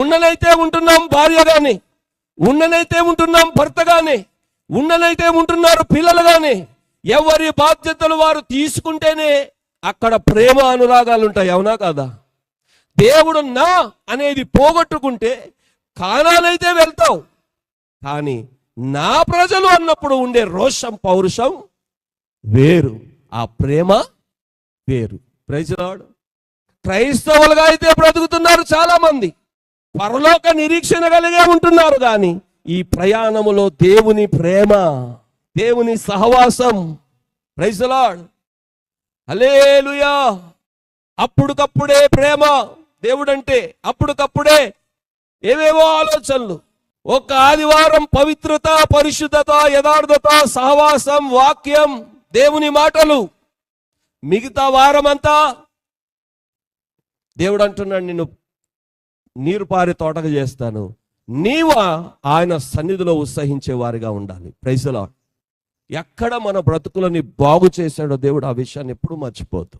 ఉన్ననైతే ఉంటున్నాం భార్యగానే, ఉన్ననైతే ఉంటున్నాం భర్తగానే, ఉన్ననైతే ఉంటున్నారు పిల్లలుగానే. ఎవరి బాధ్యతలు వారు తీసుకుంటేనే అక్కడ ప్రేమ అనురాగాలు ఉంటాయి. అవునా కాదా? దేవుడు నా అనేది పోగొట్టుకుంటే కానానైతే వెళ్తావు, కానీ నా ప్రజలు అన్నప్పుడు ఉండే రోషం పౌరుషం వేరు, ఆ ప్రేమ వేరు. Praise Lord. క్రైస్తవులుగా అయితే బ్రతుకుతున్నారు చాలా మంది, పరలోక నిరీక్షణ కలిగే ఉంటున్నారు, కానీ ఈ ప్రయాణములో దేవుని ప్రేమ, దేవుని సహవాసం, ప్రైజ్ లార్డ్, హల్లెలూయా, అప్పుడుకప్పుడే ప్రేమ. దేవుడంటే అప్పుడుకప్పుడే ఏవేవో ఆలోచనలు. ఒక ఆదివారం పవిత్రత, పరిశుద్ధత, యథార్థత, సహవాసం, వాక్యం, దేవుని మాటలు. మిగతా వారం అంతా దేవుడు అంటున్నాడు, నిన్ను నీరు పారే తోటగా చేస్తాను, నీవు ఆయన సన్నిధిలో ఉత్సహించే వారిగా ఉండాలి. Praise the Lord. ఎక్కడ మన బ్రతుకులని బాగు చేశాడో దేవుడు ఆ విషయాన్ని ఎప్పుడూ మర్చిపోద్దు.